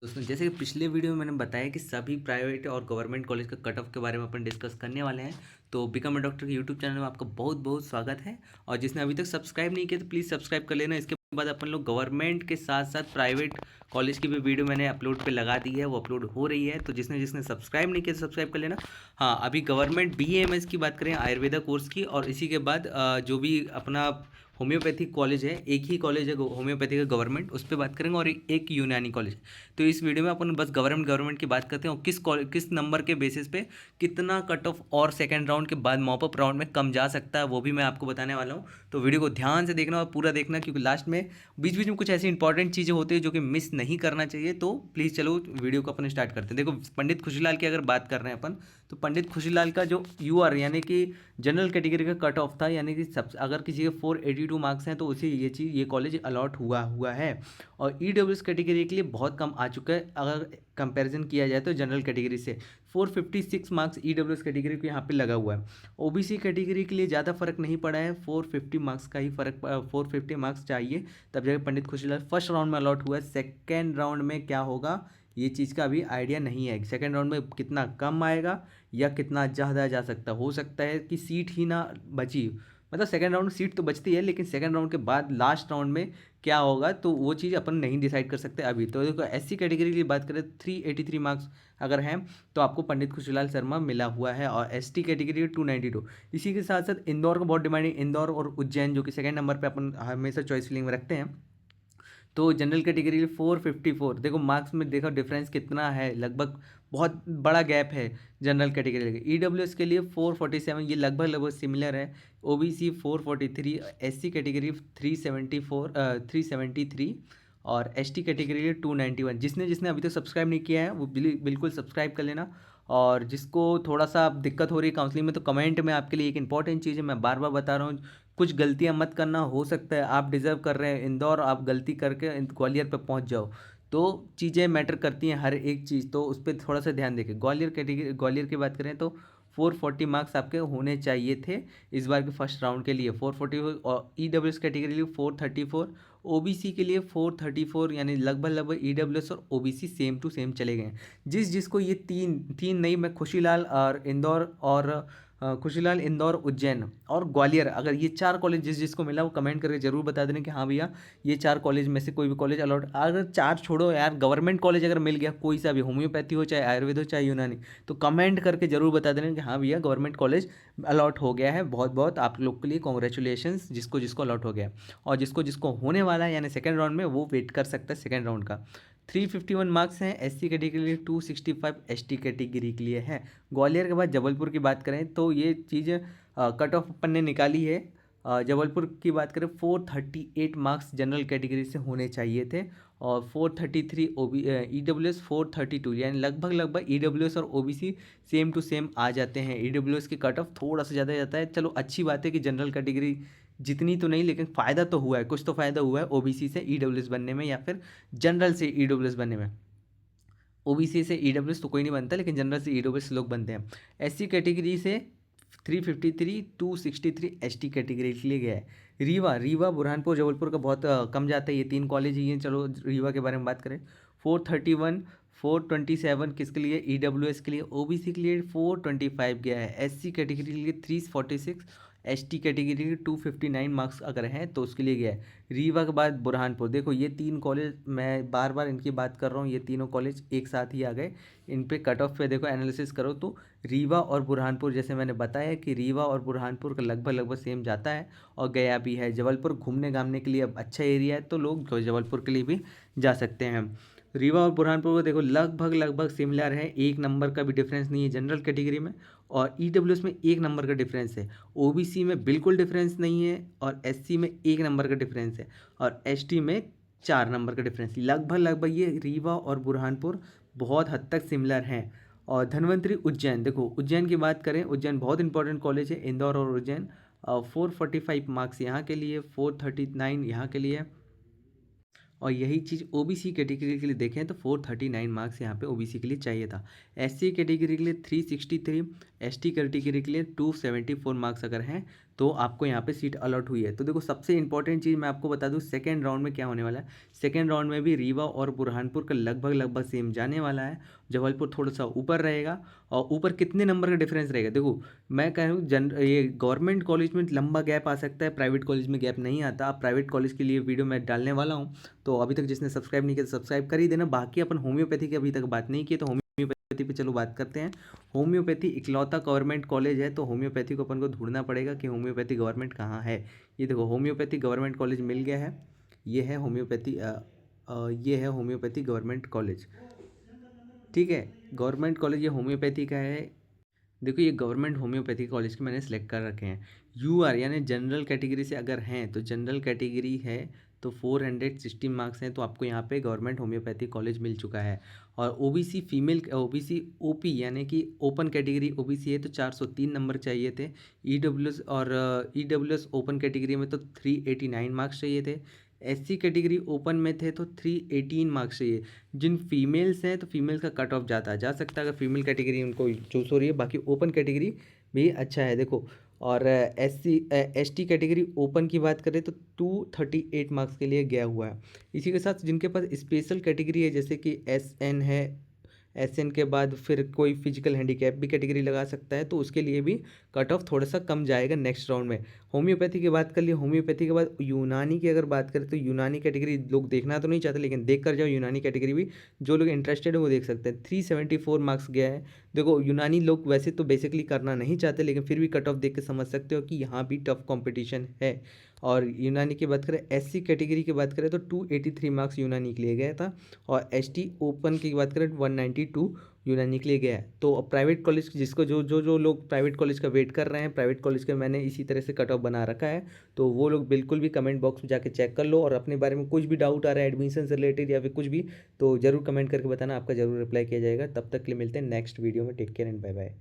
दोस्तों जैसे कि पिछले वीडियो में मैंने बताया कि सभी प्राइवेट और गवर्नमेंट कॉलेज का कट ऑफ के बारे में अपन डिस्कस करने वाले हैं। तो बिकम अ डॉक्टर के यूट्यूब चैनल में आपका बहुत बहुत स्वागत है। और जिसने अभी तक सब्सक्राइब नहीं किया तो प्लीज़ सब्सक्राइब कर लेना। इसके बाद अपन लोग गवर्नमेंट के साथ साथ प्राइवेट कॉलेज की भी वीडियो मैंने अपलोड पे लगा दी है, वो अपलोड हो रही है। तो जिसने जिसने सब्सक्राइब नहीं किया तो सब्सक्राइब कर लेना। हाँ, अभी गवर्नमेंट BAMS की बात करें, आयुर्वेदा कोर्स की, और इसी के बाद जो भी अपना होम्योपैथिक कॉलेज है, एक ही कॉलेज है होम्योपैथी का गवर्नमेंट, उस पर बात करेंगे, और एक यूनानी कॉलेज। तो इस वीडियो में अपन बस गवर्नमेंट की बात करते हैं, और किस नंबर के बेसिस पे कितना कट ऑफ और सेकंड राउंड के बाद मॉप अप राउंड में कम जा सकता है, वो भी मैं आपको बताने वाला हूँ। तो वीडियो को ध्यान से देखना और पूरा देखना, क्योंकि लास्ट में बीच बीच में कुछ ऐसी इंपॉर्टेंट चीज़ें होती है जो कि मिस नहीं करना चाहिए। तो प्लीज़ चलो वीडियो को अपन स्टार्ट करते हैं। देखो, पंडित खुशीलाल की अगर बात कर रहे हैं अपन, तो पंडित खुशीलाल का जो UR यानी कि जनरल कैटेगरी का कट ऑफ था, यानी कि सब अगर किसी के 482 मार्क्स हैं तो उसे ये कॉलेज अलॉट हुआ हुआ है। और EWS कैटेगरी के लिए बहुत कम आ चुका है अगर कंपैरिजन किया जाए तो जनरल कैटेगरी से। 456 मार्क्स EWS कैटेगरी को यहाँ पे लगा हुआ है। OBC कैटेगरी के लिए ज़्यादा फर्क नहीं पड़ा है, 450 मार्क्स का ही फर्क, 450 मार्क्स चाहिए तब जाकर पंडित खुशीलाल फर्स्ट राउंड में अलॉट हुआ है। सेकेंड राउंड में क्या होगा ये चीज़ का अभी आइडिया नहीं है। सेकेंड राउंड में कितना कम आएगा या कितना ज़्यादा जा सकता, हो सकता है कि सीट ही ना बची। मतलब सेकेंड राउंड में सीट तो बचती है, लेकिन सेकेंड राउंड के बाद लास्ट राउंड में क्या होगा तो वो चीज़ अपन नहीं डिसाइड कर सकते अभी। तो देखो, SC कैटेगरी की बात करें, 383 मार्क्स अगर हैं तो आपको पंडित खुशीलाल शर्मा मिला हुआ है, और ST कैटेगरी 292। इसी के साथ साथ इंदौर का बहुत डिमांड है, इंदौर और उज्जैन, जो कि सेकेंड नंबर पर अपन हमेशा चॉइस फिलिंग में रखते हैं। तो जनरल कैटेगरी 454, देखो मार्क्स में देखो डिफरेंस कितना है, लगभग बहुत बड़ा गैप है। जनरल कैटेगरी के EWS के लिए 447, ये लगभग लगभग सिमिलर है। OBC 443, SC कैटेगरी 374, 373, और ST कैटेगरी के लिए 291। जिसने जिसने अभी तक सब्सक्राइब नहीं किया है वो बिल्कुल सब्सक्राइब कर लेना। और जिसको थोड़ा सा दिक्कत हो रही है काउंसलिंग में, तो कमेंट में आपके लिए एक इंपॉर्टेंट चीज़ है, मैं बार बार बता रहा हूँ, कुछ गलतियां मत करना। हो सकता है आप डिज़र्व कर रहे हैं इंदौर, आप गलती करके ग्वालियर पे पहुंच जाओ। तो चीज़ें मैटर करती हैं, हर एक चीज़, तो उस पर थोड़ा सा ध्यान देखें। ग्वालियर की बात करें तो 440 मार्क्स आपके होने चाहिए थे इस बार के फर्स्ट राउंड के लिए, 440। और EWS कैटेगरी के लिए 434, OBC के लिए 434, यानी लगभग लगभग EWS और OBC सेम टू सेम चले गए हैं। जिसको ये तीन तीन नहीं, मैं खुशीलाल और इंदौर और खुशीलाल, इंदौर, उज्जैन और ग्वालियर, अगर ये चार कॉलेज जिसको मिला वो कमेंट करके जरूर बता देना कि हाँ भैया ये चार कॉलेज में से कोई भी कॉलेज अलॉट। अगर चार छोड़ो यार, गवर्नमेंट कॉलेज अगर मिल गया कोई सा भी, होम्योपैथी हो चाहे आयुर्वेद हो चाहे यूनानी, तो कमेंट करके जरूर बता देना कि हाँ भैया गवर्नमेंट कॉलेज अलॉट हो गया है। बहुत बहुत आप लोग के लिए कॉन्ग्रेचुलेशन, जिसको जिसको अलॉट हो गया है। और जिसको जिसको होने वाला है यानी सेकेंड राउंड में, वो वेट कर सकता है सेकेंड राउंड का। 351 मार्क्स हैं SC कैटेगरी के लिए, 265 ST कैटेगरी के लिए है। ग्वालियर के बाद जबलपुर की बात करें तो ये चीज़ कट ऑफ अपन ने निकाली है। जबलपुर की बात करें, 438 मार्क्स जनरल कैटेगरी से होने चाहिए थे, और 433 EWS 432, यानी लगभग लगभग EWS और OBC सेम टू सेम आ जाते हैं। EWS की कट ऑफ थोड़ा सा ज़्यादा जाता है। चलो अच्छी बात है कि जनरल कैटेगरी जितनी तो नहीं, लेकिन फ़ायदा तो हुआ है, कुछ तो फ़ायदा हुआ है OBC से EWS बनने में, या फिर जनरल से EWS बनने में। OBC से EWS तो कोई नहीं बनता, लेकिन जनरल से EWS लोग बनते हैं। SC कैटेगरी से 353, 263 ST कैटेगरी के लिए गया है। रीवा बुरहानपुर जबलपुर का बहुत कम जाता है, ये तीन कॉलेज ही हैं। चलो रीवा के बारे में बात करें, 431, 427 किसके लिए, EWS के लिए। OBC के लिए 425 गया है। SC कैटेगरी के लिए 346, ST कैटेगरी के 259 मार्क्स अगर हैं तो उसके लिए गया है। रीवा के बाद बुरहानपुर, देखो ये तीन कॉलेज मैं बार बार इनकी बात कर रहा हूँ, ये तीनों कॉलेज एक साथ ही आ गए। इन पे कट ऑफ पे देखो एनालिसिस करो तो रीवा और बुरहानपुर, जैसे मैंने बताया कि रीवा और बुरहानपुर का लगभग लगभग सेम जाता है, और गया भी है। जबलपुर घूमने घामने के लिए अब अच्छा एरिया है, तो लोग जबलपुर के लिए भी जा सकते हैं। रीवा और बुरहानपुर को देखो लगभग लगभग सिमिलर है, एक नंबर का भी डिफरेंस नहीं है जनरल कैटेगरी में, और EWS में एक नंबर का डिफरेंस है। OBC में बिल्कुल डिफरेंस नहीं है, और SC में एक नंबर का डिफरेंस है, और ST में 4 नंबर का डिफरेंस। लगभग लगभग ये रीवा और बुरहानपुर बहुत हद तक सिमिलर हैं। और धन्वंतरी उज्जैन, देखो उज्जैन की बात करें, उज्जैन बहुत इंपॉर्टेंट कॉलेज है, इंदौर और उज्जैन। 445 मार्क्स यहाँ के लिए, 439 यहाँ के लिए। और यही चीज़ OBC कैटेगरी के लिए देखें तो 439 मार्क्स यहाँ पे OBC के लिए चाहिए था। SC कैटेगरी के लिए 363, ST कैटेगरी के लिए 274 मार्क्स अगर हैं तो आपको यहाँ पे सीट अलॉट हुई है। तो देखो सबसे इंपॉर्टेंट चीज़ मैं आपको बता दूँ सेकेंड राउंड में क्या होने वाला है। सेकेंड राउंड में भी रीवा और बुरहानपुर का लगभग सेम जाने वाला है। जबलपुर थोड़ा सा ऊपर रहेगा। और ऊपर कितने नंबर का डिफरेंस रहेगा, देखो मैं कह रहा हूँ ये गवर्नमेंट कॉलेज में लंबा गैप आ सकता है, प्राइवेट कॉलेज में गैप नहीं आता। आप प्राइवेट कॉलेज के लिए वीडियो मैं डालने वाला हूँ, तो अभी तक जिसने सब्सक्राइब नहीं किया तो सब्सक्राइब कर ही देना। बाकी अपन होम्योपैथी की अभी तक बात नहीं की, तो होम्योपैथी पे चलो बात करते हैं। होम्योपैथी इकलौता गवर्नमेंट कॉलेज है, तो होम्योपैथी को अपन को ढूंढना पड़ेगा कि होम्योपैथी गवर्नमेंट कहाँ है। ये देखो होम्योपैथी गवर्नमेंट कॉलेज मिल गया है। ये है होम्योपैथी ये है होम्योपैथी गवर्नमेंट कॉलेज, ठीक है। गवर्नमेंट कॉलेज ये होम्योपैथी का है। देखो ये गवर्नमेंट होम्योपैथी कॉलेज के मैंने सेलेक्ट कर रखे हैं। यूआर यानी जनरल कैटेगरी से अगर हैं तो जनरल कैटेगरी है तो 460 मार्क्स हैं, तो आपको यहाँ पे गवर्नमेंट होम्योपैथी कॉलेज मिल चुका है। और ओबीसी फीमेल ओबीसी ओपी यानी कि ओपन कैटेगरी ओबीसी है तो 403 नंबर चाहिए थे। ईडब्ल्यूएस और ईडब्ल्यूएस ओपन कैटेगरी में तो 389 मार्क्स चाहिए थे। एससी कैटेगरी ओपन में थे तो 318 मार्क्स चाहिए। जिन फीमेल्स हैं तो फीमेल का कट ऑफ जा सकता है अगर फीमेल कैटेगरी उनको चूज हो रही है। बाकी ओपन कैटेगरी भी अच्छा है देखो। और एसटी कैटेगरी ओपन की बात करें तो 238 मार्क्स के लिए गया हुआ है। इसी के साथ जिनके पास स्पेशल कैटेगरी है जैसे कि एसएन है, एसएन के बाद फिर कोई फिजिकल हैंडीकैप भी कैटेगरी लगा सकता है, तो उसके लिए भी कट ऑफ थोड़ा सा कम जाएगा नेक्स्ट राउंड में। होम्योपैथी की बात कर लिए, होम्योपैथी के बाद यूनानी की अगर बात करें तो यूनानी कैटेगरी लोग देखना तो नहीं चाहते, लेकिन देख कर जाओ यूनानी कैटेगरी भी। जो लोग इंटरेस्टेड है वो देख सकते हैं। 374 मार्क्स गया है। देखो यूनानी लोग वैसे तो बेसिकली करना नहीं चाहते, लेकिन फिर भी कट ऑफ देख के समझ सकते हो कि यहाँ भी टफ कॉम्पिटिशन है। और यूनानी की बात करें, एससी कैटेगरी की बात करें तो 283 मार्क्स यूनानी के लिए गया था। और एसटी ओपन की बात करें 192 यूनानी के लिए गया है। तो अब प्राइवेट कॉलेज जिसको जो लोग प्राइवेट कॉलेज का वेट कर रहे हैं, प्राइवेट कॉलेज का मैंने इसी तरह से कट ऑफ बना रखा है, तो वो लोग बिल्कुल भी कमेंट बॉक्स में जाके चेक कर लो। और अपने बारे में कुछ भी डाउट आ रहा है एडमिशन से रिलेटेड या फिर कुछ भी, तो जरूर कमेंट करके बताना, आपका जरूर रिप्लाई किया जाएगा। तब तक के लिए मिलते हैं नेक्स्ट वीडियो में। Take care and bye bye.